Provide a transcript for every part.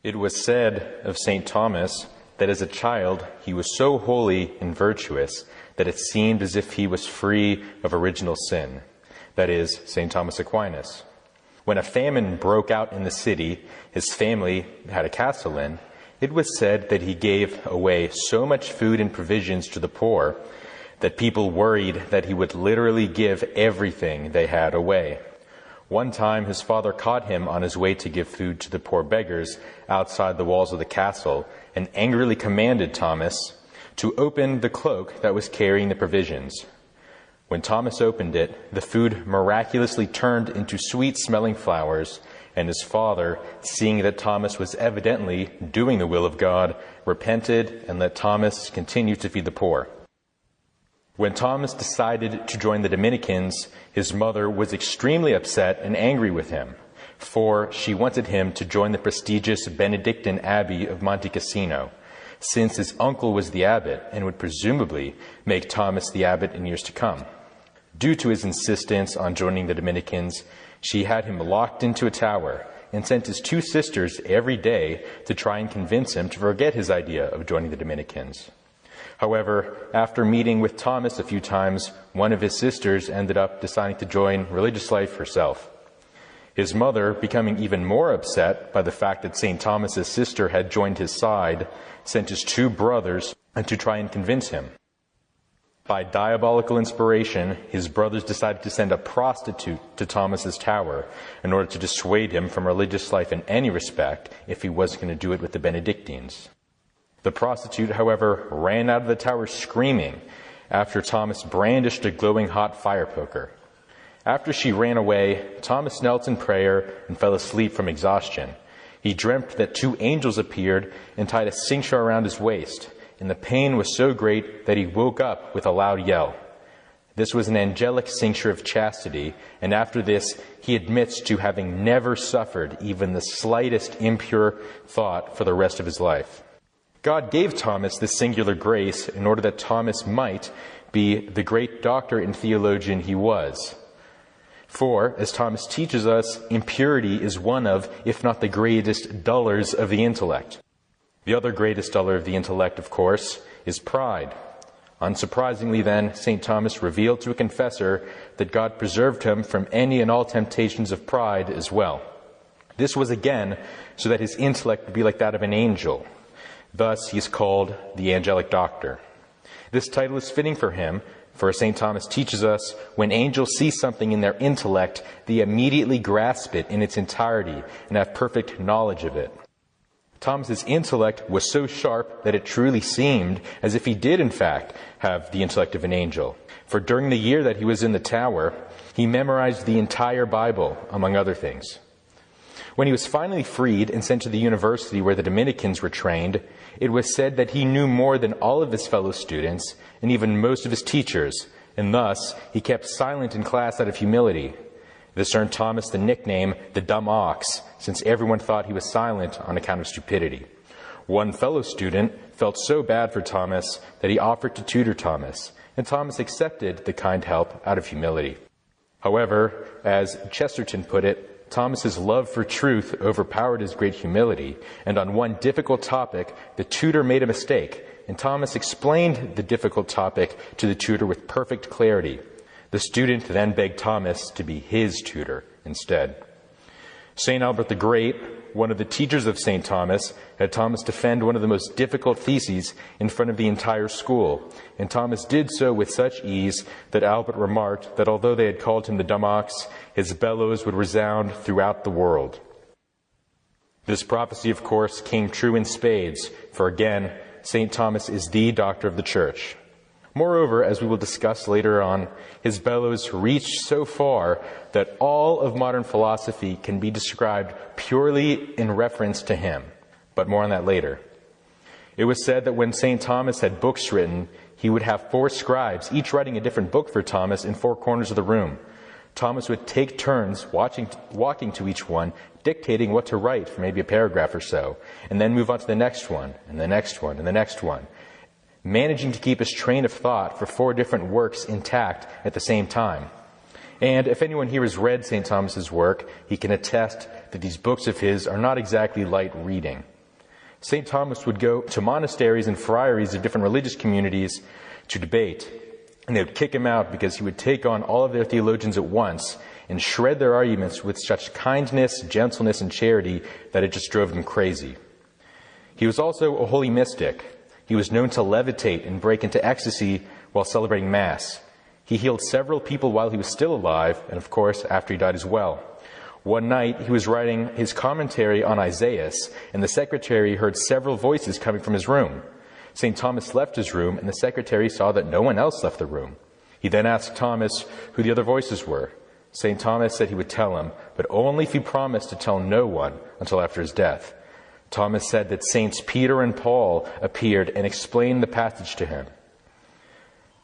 It was said of St. Thomas that as a child he was so holy and virtuous that it seemed as if he was free of original sin. That is, St. Thomas Aquinas. When a famine broke out in the city his family had a castle in, it was said that he gave away so much food and provisions to the poor that people worried that he would literally give everything they had away. One time his father caught him on his way to give food to the poor beggars outside the walls of the castle and angrily commanded Thomas to open the cloak that was carrying the provisions. When Thomas opened it, the food miraculously turned into sweet-smelling flowers, and his father, seeing that Thomas was evidently doing the will of God, repented and let Thomas continue to feed the poor. When Thomas decided to join the Dominicans, his mother was extremely upset and angry with him, for she wanted him to join the prestigious Benedictine Abbey of Monte Cassino, since his uncle was the abbot and would presumably make Thomas the abbot in years to come. Due to his insistence on joining the Dominicans, she had him locked into a tower and sent his 2 sisters every day to try and convince him to forget his idea of joining the Dominicans. However, after meeting with Thomas a few times, one of his sisters ended up deciding to join religious life herself. His mother, becoming even more upset by the fact that St. Thomas's sister had joined his side, sent his 2 brothers to try and convince him. By diabolical inspiration, his brothers decided to send a prostitute to Thomas's tower in order to dissuade him from religious life in any respect if he wasn't going to do it with the Benedictines. The prostitute, however, ran out of the tower screaming after Thomas brandished a glowing hot fire poker. After she ran away, Thomas knelt in prayer and fell asleep from exhaustion. He dreamt that 2 angels appeared and tied a cincture around his waist, and the pain was so great that he woke up with a loud yell. This was an angelic cincture of chastity, and after this he admits to having never suffered even the slightest impure thought for the rest of his life. God gave Thomas this singular grace in order that Thomas might be the great doctor and theologian he was. For, as Thomas teaches us, impurity is one of, if not the greatest, dullers of the intellect. The other greatest duller of the intellect, of course, is pride. Unsurprisingly, then, St. Thomas revealed to a confessor that God preserved him from any and all temptations of pride as well. This was again so that his intellect would be like that of an angel. Thus, he is called the angelic doctor. This title is fitting for him, for St. Thomas teaches us, when angels see something in their intellect, they immediately grasp it in its entirety and have perfect knowledge of it. Thomas's intellect was so sharp that it truly seemed as if he did, in fact, have the intellect of an angel. For during the year that he was in the tower, he memorized the entire Bible, among other things. When he was finally freed and sent to the university where the Dominicans were trained, it was said that he knew more than all of his fellow students and even most of his teachers, and thus he kept silent in class out of humility. This earned Thomas the nickname the dumb ox, since everyone thought he was silent on account of stupidity. One fellow student felt so bad for Thomas that he offered to tutor Thomas, and Thomas accepted the kind help out of humility. However, as Chesterton put it, Thomas's love for truth overpowered his great humility, and on one difficult topic, the tutor made a mistake, and Thomas explained the difficult topic to the tutor with perfect clarity. The student then begged Thomas to be his tutor instead. St. Albert the Great, one of the teachers of St. Thomas, had Thomas defend one of the most difficult theses in front of the entire school, and Thomas did so with such ease that Albert remarked that although they had called him the dumb ox, his bellows would resound throughout the world. This prophecy, of course, came true in spades, for again, St. Thomas is the doctor of the Church. Moreover, as we will discuss later on, his bellows reached so far that all of modern philosophy can be described purely in reference to him. But more on that later. It was said that when St. Thomas had books written, he would have 4 scribes, each writing a different book for Thomas in 4 corners of the room. Thomas would take turns walking to each one, dictating what to write for maybe a paragraph or so, and then move on to the next one, and the next one, and the next one, managing to keep his train of thought for 4 different works intact at the same time. And if anyone here has read St. Thomas's work, he can attest that these books of his are not exactly light reading. St. Thomas would go to monasteries and friaries of different religious communities to debate, and they would kick him out because he would take on all of their theologians at once and shred their arguments with such kindness, gentleness, and charity that it just drove them crazy. He was also a holy mystic. He was known to levitate and break into ecstasy while celebrating Mass. He healed several people while he was still alive, and of course, after he died as well. One night, he was writing his commentary on Isaiah, and the secretary heard several voices coming from his room. St. Thomas left his room, and the secretary saw that no one else left the room. He then asked Thomas who the other voices were. St. Thomas said he would tell him, but only if he promised to tell no one until after his death. Thomas said that Saints Peter and Paul appeared and explained the passage to him.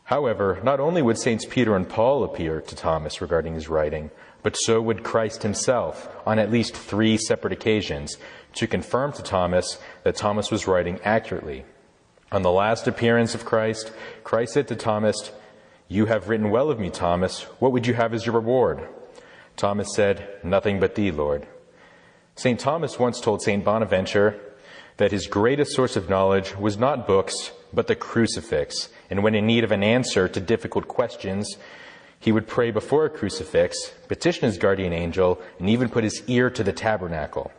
However, not only would Saints Peter and Paul appear to Thomas regarding his writing, but so would Christ himself on at least 3 separate occasions to confirm to Thomas that Thomas was writing accurately. On the last appearance of Christ, Christ said to Thomas, "You have written well of me, Thomas. What would you have as your reward?" Thomas said, "Nothing but thee, Lord." St. Thomas once told St. Bonaventure that his greatest source of knowledge was not books, but the crucifix, and when in need of an answer to difficult questions, he would pray before a crucifix, petition his guardian angel, and even put his ear to the tabernacle.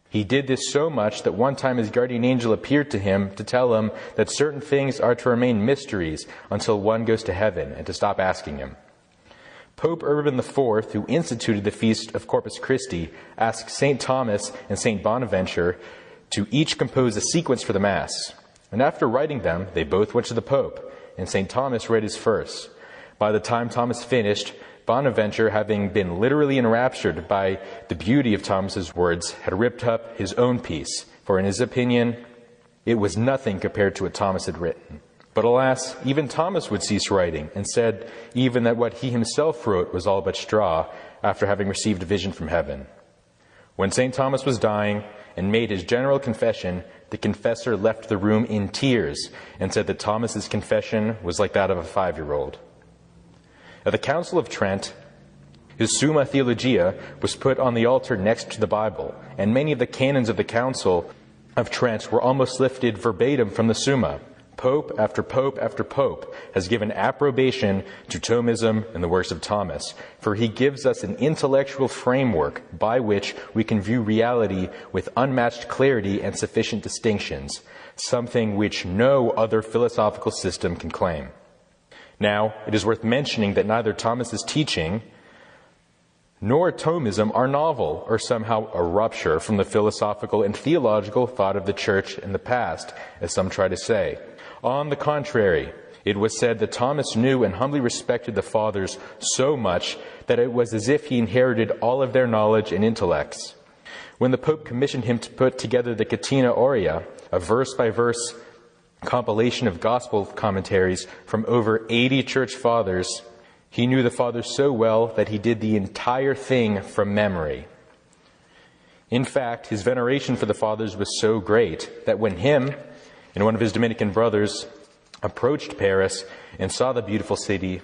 He did this so much that one time his guardian angel appeared to him to tell him that certain things are to remain mysteries until one goes to heaven, and to stop asking him. Pope Urban IV, who instituted the feast of Corpus Christi, asked St. Thomas and St. Bonaventure to each compose a sequence for the Mass. And after writing them, they both went to the Pope, and St. Thomas read his first. By the time Thomas finished, Bonaventure, having been literally enraptured by the beauty of Thomas's words, had ripped up his own piece, for in his opinion, it was nothing compared to what Thomas had written. But alas, even Thomas would cease writing, and said even that what he himself wrote was all but straw, after having received a vision from heaven. When St. Thomas was dying and made his general confession, the confessor left the room in tears and said that Thomas's confession was like that of a 5-year-old. At the Council of Trent, his Summa Theologia was put on the altar next to the Bible, and many of the canons of the Council of Trent were almost lifted verbatim from the Summa. Pope after pope after pope has given approbation to Thomism and the works of Thomas, for he gives us an intellectual framework by which we can view reality with unmatched clarity and sufficient distinctions, something which no other philosophical system can claim. Now, it is worth mentioning that neither Thomas's teaching nor Thomism are novel or somehow a rupture from the philosophical and theological thought of the Church in the past, as some try to say. On the contrary, it was said that Thomas knew and humbly respected the Fathers so much that it was as if he inherited all of their knowledge and intellects. When the Pope commissioned him to put together the Catena Aurea, a verse-by-verse compilation of gospel commentaries from over 80 church fathers, he knew the Fathers so well that he did the entire thing from memory. In fact, his veneration for the Fathers was so great that when him and one of his Dominican brothers approached Paris and saw the beautiful city,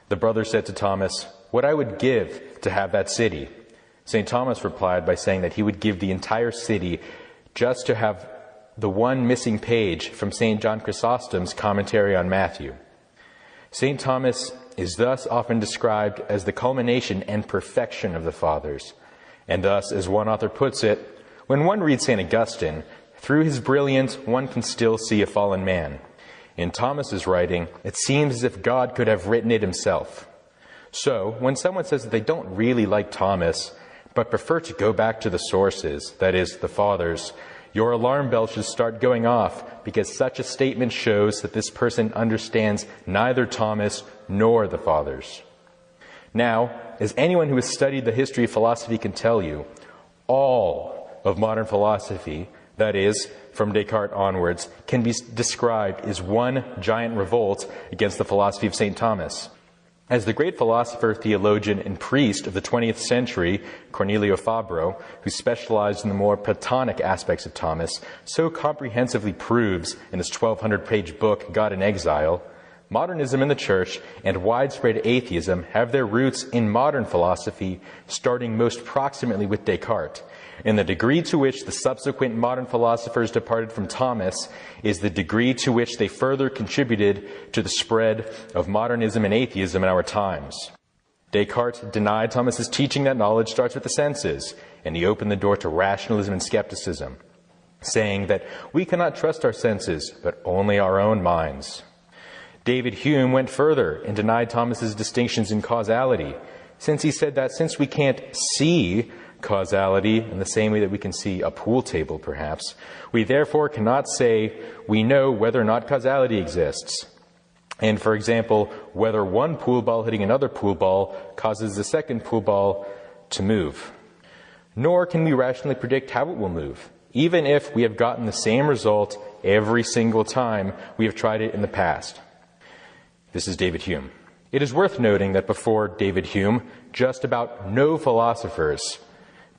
the brother said to Thomas, "What I would give to have that city." St. Thomas replied by saying that he would give the entire city just to have the one missing page from St. John Chrysostom's commentary on Matthew. St. Thomas is thus often described as the culmination and perfection of the Fathers. And thus, as one author puts it, when one reads St. Augustine, through his brilliance, one can still see a fallen man. In Thomas's writing, it seems as if God could have written it himself. So, when someone says that they don't really like Thomas, but prefer to go back to the sources, that is, the Fathers, your alarm bell should start going off, because such a statement shows that this person understands neither Thomas nor the Fathers. Now, as anyone who has studied the history of philosophy can tell you, all of modern philosophy, that is, from Descartes onwards, can be described as one giant revolt against the philosophy of St. Thomas. As the great philosopher, theologian, and priest of the 20th century, Cornelio Fabro, who specialized in the more Platonic aspects of Thomas, so comprehensively proves in his 1,200-page book, God in Exile, Modernism in the Church and widespread atheism have their roots in modern philosophy, starting most proximately with Descartes. And the degree to which the subsequent modern philosophers departed from Thomas is the degree to which they further contributed to the spread of modernism and atheism in our times. Descartes denied Thomas's teaching that knowledge starts with the senses, and he opened the door to rationalism and skepticism, saying that we cannot trust our senses, but only our own minds. David Hume went further and denied Thomas's distinctions in causality, since he said that since we can't see causality in the same way that we can see a pool table, perhaps, we therefore cannot say we know whether or not causality exists. And, for example, whether one pool ball hitting another pool ball causes the second pool ball to move. Nor can we rationally predict how it will move, even if we have gotten the same result every single time we have tried it in the past. This is David Hume. It is worth noting that before David Hume, just about no philosophers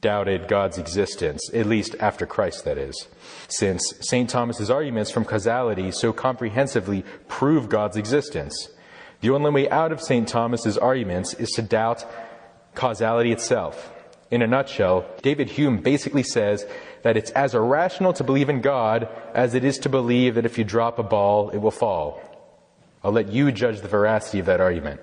doubted God's existence, at least after Christ, that is, since St. Thomas's arguments from causality so comprehensively prove God's existence. The only way out of St. Thomas's arguments is to doubt causality itself. In a nutshell, David Hume basically says that it's as irrational to believe in God as it is to believe that if you drop a ball, it will fall. I'll let you judge the veracity of that argument.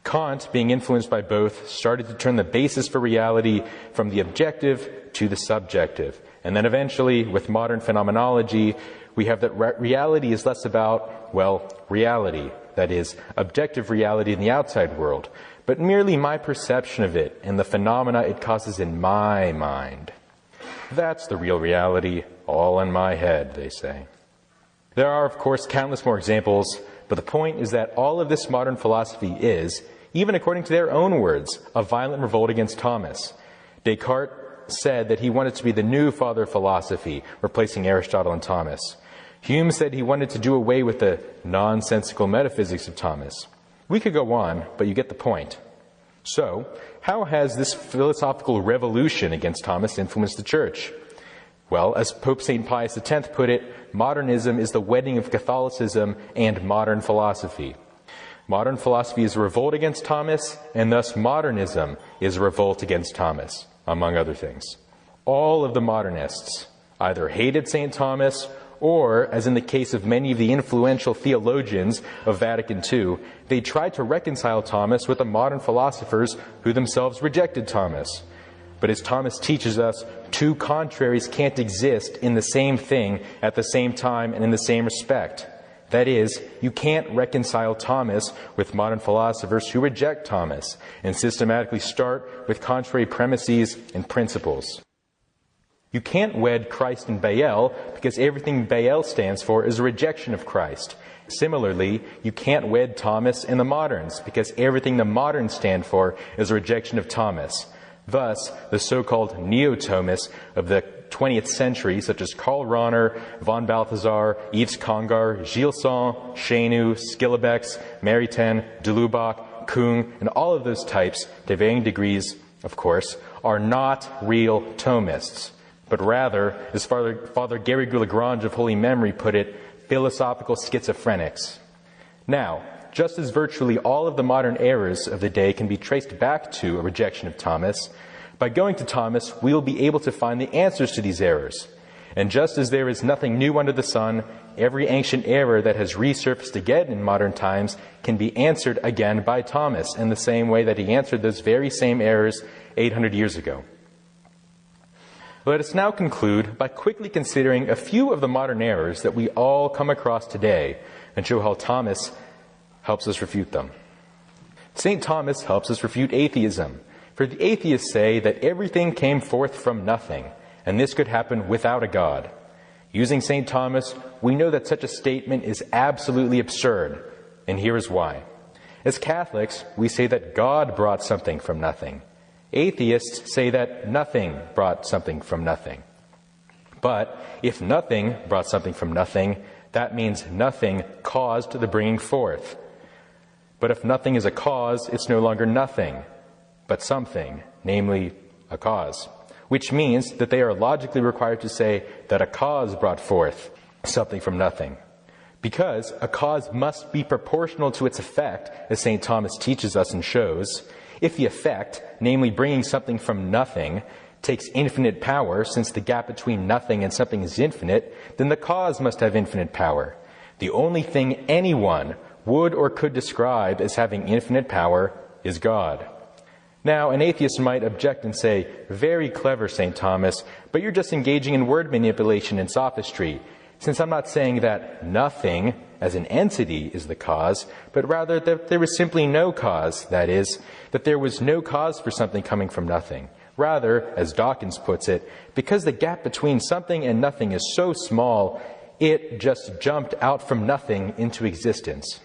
Kant, being influenced by both, started to turn the basis for reality from the objective to the subjective. And then eventually, with modern phenomenology, we have that reality is less about, well, reality, that is, objective reality in the outside world, but merely my perception of it and the phenomena it causes in my mind. That's the real reality, all in my head, they say. There are, of course, countless more examples, but the point is that all of this modern philosophy is, even according to their own words, a violent revolt against Thomas. Descartes said that he wanted to be the new father of philosophy, replacing Aristotle and Thomas. Hume said he wanted to do away with the nonsensical metaphysics of Thomas. We could go on, but you get the point. So, how has this philosophical revolution against Thomas influenced the Church? Well, as Pope St. Pius X put it, modernism is the wedding of Catholicism and modern philosophy. Modern philosophy is a revolt against Thomas, and thus modernism is a revolt against Thomas, among other things. All of the modernists either hated St. Thomas, or, as in the case of many of the influential theologians of Vatican II, they tried to reconcile Thomas with the modern philosophers who themselves rejected Thomas. But as Thomas teaches us, two contraries can't exist in the same thing at the same time and in the same respect. That is, you can't reconcile Thomas with modern philosophers who reject Thomas and systematically start with contrary premises and principles. You can't wed Christ and Baal because everything Baal stands for is a rejection of Christ. Similarly, you can't wed Thomas and the moderns because everything the moderns stand for is a rejection of Thomas. Thus, the so-called neo-Thomists of the 20th century, such as Karl Rahner, von Balthasar, Yves Congar, Gilson, Chenu, Skillebex, Maritain, de Lubac, Kung, and all of those types, to varying degrees, of course, are not real Thomists, but rather, as Father Gary Lagrange of holy memory put it, philosophical schizophrenics. Now, just as virtually all of the modern errors of the day can be traced back to a rejection of Thomas, by going to Thomas, we will be able to find the answers to these errors. And just as there is nothing new under the sun, every ancient error that has resurfaced again in modern times can be answered again by Thomas in the same way that he answered those very same errors 800 years ago. Let us now conclude by quickly considering a few of the modern errors that we all come across today and show how Thomas helps us refute them. St. Thomas helps us refute atheism, for the atheists say that everything came forth from nothing, and this could happen without a God. Using St. Thomas, we know that such a statement is absolutely absurd, and here is why. As Catholics, we say that God brought something from nothing. Atheists say that nothing brought something from nothing. But if nothing brought something from nothing, that means nothing caused the bringing forth. But if nothing is a cause, it's no longer nothing, but something, namely a cause, which means that they are logically required to say that a cause brought forth something from nothing. Because a cause must be proportional to its effect, as St. Thomas teaches us and shows, if the effect, namely bringing something from nothing, takes infinite power, since the gap between nothing and something is infinite, then the cause must have infinite power. The only thing anyone would or could describe as having infinite power is God. Now, an atheist might object and say, "Very clever, St. Thomas, but you're just engaging in word manipulation and sophistry, since I'm not saying that nothing as an entity is the cause, but rather that there was simply no cause, that is, that there was no cause for something coming from nothing. Rather, as Dawkins puts it, because the gap between something and nothing is so small, it just jumped out from nothing into existence."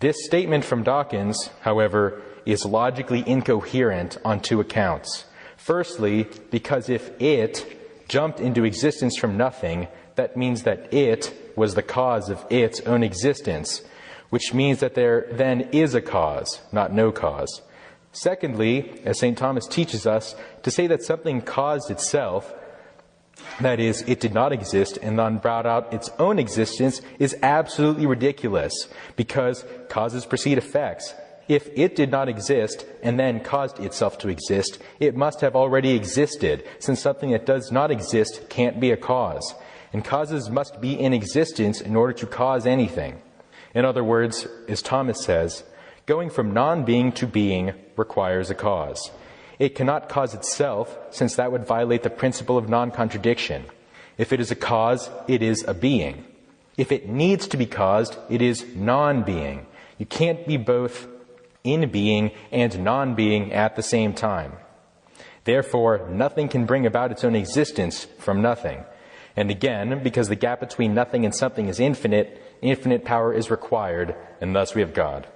This statement from Dawkins, however, is logically incoherent on two accounts. Firstly, because if it jumped into existence from nothing, that means that it was the cause of its own existence, which means that there then is a cause, not no cause. Secondly, as St. Thomas teaches us, to say that something caused itself, that is, it did not exist and then brought out its own existence, is absolutely ridiculous, because causes precede effects. If it did not exist and then caused itself to exist, it must have already existed, since something that does not exist can't be a cause. And causes must be in existence in order to cause anything. In other words, as Thomas says, going from non-being to being requires a cause. It cannot cause itself, since that would violate the principle of non-contradiction. If it is a cause, it is a being. If it needs to be caused, it is non-being. You can't be both in being and non-being at the same time. Therefore, nothing can bring about its own existence from nothing. And again, because the gap between nothing and something is infinite, infinite power is required, and thus we have God.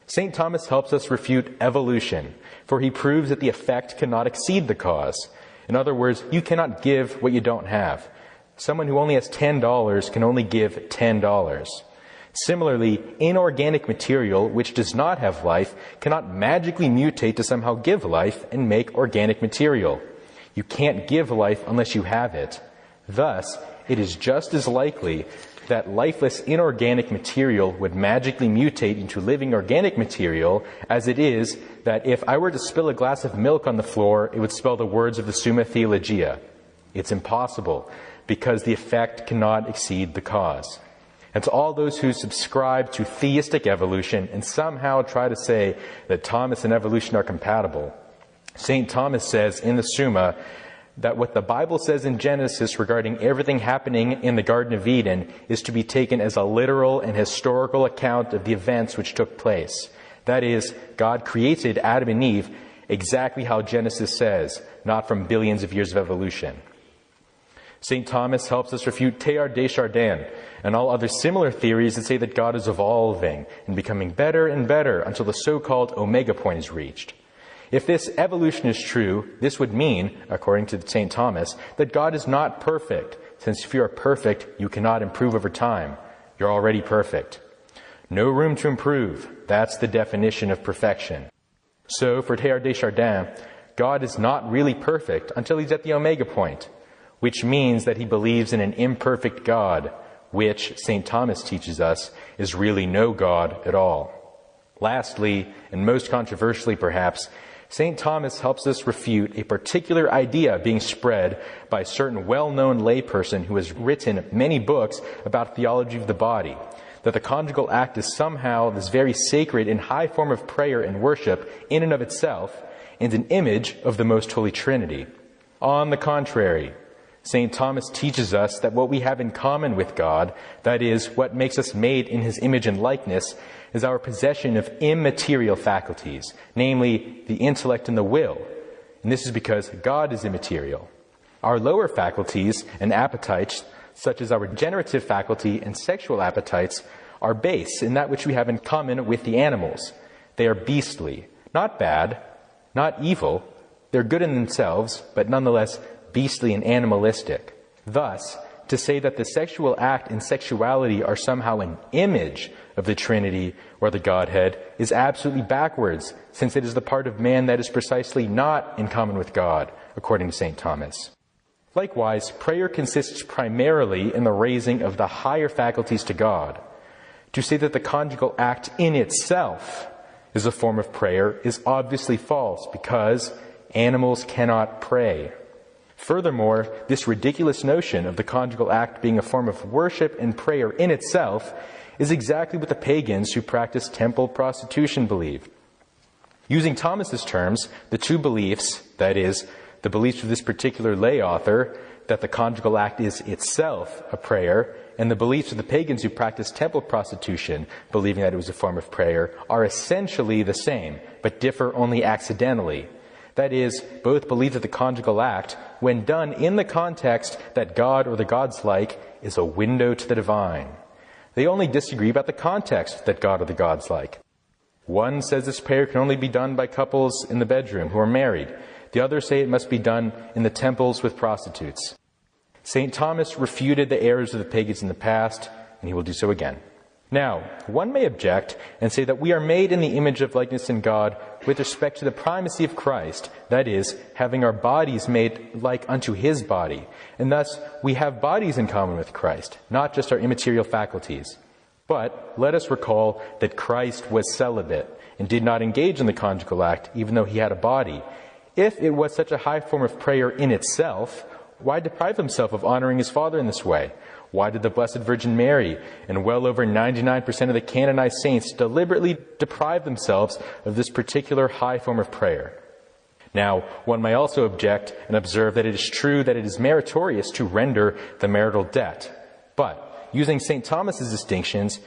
St. Thomas helps us refute evolution, for he proves that the effect cannot exceed the cause. In other words, you cannot give what you don't have. Someone who only has $10 can only give $10. Similarly, inorganic material, which does not have life, cannot magically mutate to somehow give life and make organic material. You can't give life unless you have it. Thus, it is just as likely that lifeless inorganic material would magically mutate into living organic material as it is that if I were to spill a glass of milk on the floor, it would spell the words of the Summa Theologia. It's impossible, because the effect cannot exceed the cause. And to all those who subscribe to theistic evolution and somehow try to say that Thomas and evolution are compatible, St. Thomas says in the Summa that what the Bible says in Genesis regarding everything happening in the Garden of Eden is to be taken as a literal and historical account of the events which took place. That is, God created Adam and Eve exactly how Genesis says, not from billions of years of evolution. St. Thomas helps us refute Teilhard de Chardin and all other similar theories that say that God is evolving and becoming better and better until the so-called omega point is reached. If this evolution is true, this would mean, according to St. Thomas, that God is not perfect, since if you are perfect, you cannot improve over time. You're already perfect. No room to improve. That's the definition of perfection. So, for Teilhard de Chardin, God is not really perfect until he's at the omega point, which means that he believes in an imperfect God, which, St. Thomas teaches us, is really no God at all. Lastly, and most controversially perhaps, St. Thomas helps us refute a particular idea being spread by a certain well-known layperson who has written many books about theology of the body, that the conjugal act is somehow this very sacred and high form of prayer and worship in and of itself, and an image of the Most Holy Trinity. On the contrary, St. Thomas teaches us that what we have in common with God, that is, what makes us made in his image and likeness, is our possession of immaterial faculties, namely the intellect and the will. And this is because God is immaterial. Our lower faculties and appetites, such as our generative faculty and sexual appetites, are base in that which we have in common with the animals. They are beastly, not bad, not evil. They're good in themselves, but nonetheless beastly and animalistic. Thus, to say that the sexual act and sexuality are somehow an image of the Trinity or the Godhead is absolutely backwards, since it is the part of man that is precisely not in common with God, according to St. Thomas. Likewise, prayer consists primarily in the raising of the higher faculties to God. To say that the conjugal act in itself is a form of prayer is obviously false, because animals cannot pray. Furthermore, this ridiculous notion of the conjugal act being a form of worship and prayer in itself is exactly what the pagans who practice temple prostitution believed. Using Thomas's terms, the two beliefs, that is, the beliefs of this particular lay author, that the conjugal act is itself a prayer, and the beliefs of the pagans who practice temple prostitution, believing that it was a form of prayer, are essentially the same, but differ only accidentally. That is, both believe that the conjugal act, when done in the context that God or the gods-like, is a window to the divine. They only disagree about the context that God or the gods-like. One says this prayer can only be done by couples in the bedroom who are married. The others say it must be done in the temples with prostitutes. St. Thomas refuted the errors of the pagans in the past, and he will do so again. Now, one may object and say that we are made in the image of likeness in God with respect to the primacy of Christ, that is, having our bodies made like unto his body, and thus we have bodies in common with Christ, not just our immaterial faculties. But let us recall that Christ was celibate and did not engage in the conjugal act, even though he had a body. If it was such a high form of prayer in itself, why deprive himself of honoring his Father in this way? Why did the Blessed Virgin Mary and well over 99% of the canonized saints deliberately deprive themselves of this particular high form of prayer? Now, one may also object and observe that it is true that it is meritorious to render the marital debt. But, using St. Thomas's distinctions,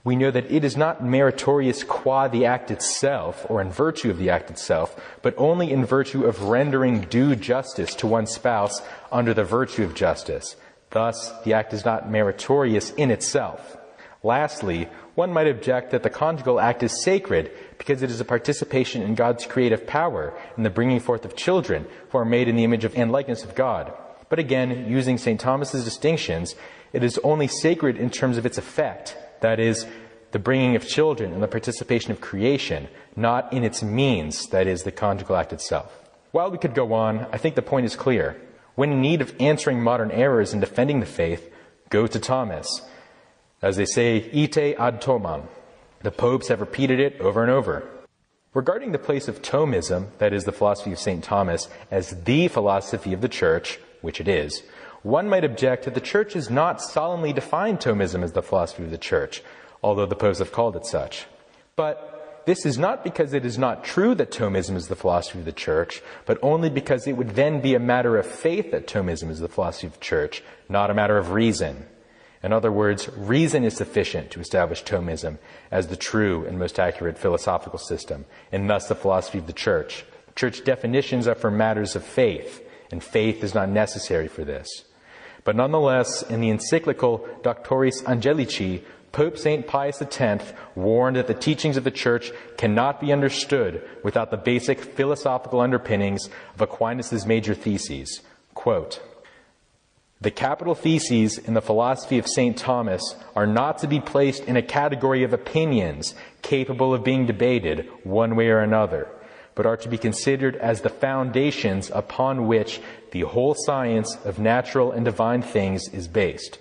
we know that it is not meritorious qua the act itself, or in virtue of the act itself, but only in virtue of rendering due justice to one's spouse under the virtue of justice. Thus, the act is not meritorious in itself. Lastly, one might object that the conjugal act is sacred because it is a participation in God's creative power and the bringing forth of children who are made in the image of and likeness of God. But again, using St. Thomas's distinctions, it is only sacred in terms of its effect, that is, the bringing of children and the participation of creation, not in its means, that is, the conjugal act itself. While we could go on, I think the point is clear. When in need of answering modern errors and defending the faith, go to Thomas. As they say, ite ad Thomam. The popes have repeated it over and over. Regarding the place of Thomism, that is the philosophy of St. Thomas, as the philosophy of the Church, which it is, one might object that the Church has not solemnly defined Thomism as the philosophy of the Church, although the popes have called it such. But this is not because it is not true that Thomism is the philosophy of the Church, but only because it would then be a matter of faith that Thomism is the philosophy of the Church, not a matter of reason. In other words, reason is sufficient to establish Thomism as the true and most accurate philosophical system, and thus the philosophy of the Church. Church definitions are for matters of faith, and faith is not necessary for this. But nonetheless, in the encyclical Doctoris Angelici, Pope St. Pius X warned that the teachings of the Church cannot be understood without the basic philosophical underpinnings of Aquinas' major theses. Quote, "The capital theses in the philosophy of St. Thomas are not to be placed in a category of opinions capable of being debated one way or another, but are to be considered as the foundations upon which the whole science of natural and divine things is based.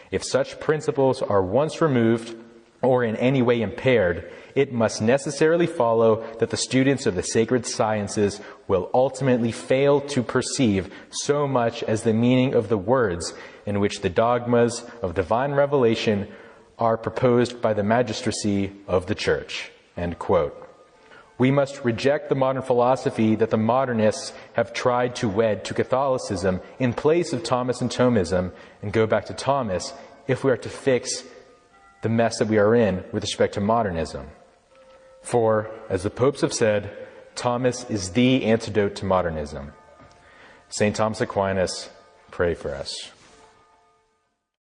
If such principles are once removed or in any way impaired, it must necessarily follow that the students of the sacred sciences will ultimately fail to perceive so much as the meaning of the words in which the dogmas of divine revelation are proposed by the magistracy of the Church." End quote. We must reject the modern philosophy that the modernists have tried to wed to Catholicism in place of Thomas and Thomism, and go back to Thomas if we are to fix the mess that we are in with respect to modernism. For, as the popes have said, Thomas is the antidote to modernism. St. Thomas Aquinas, pray for us.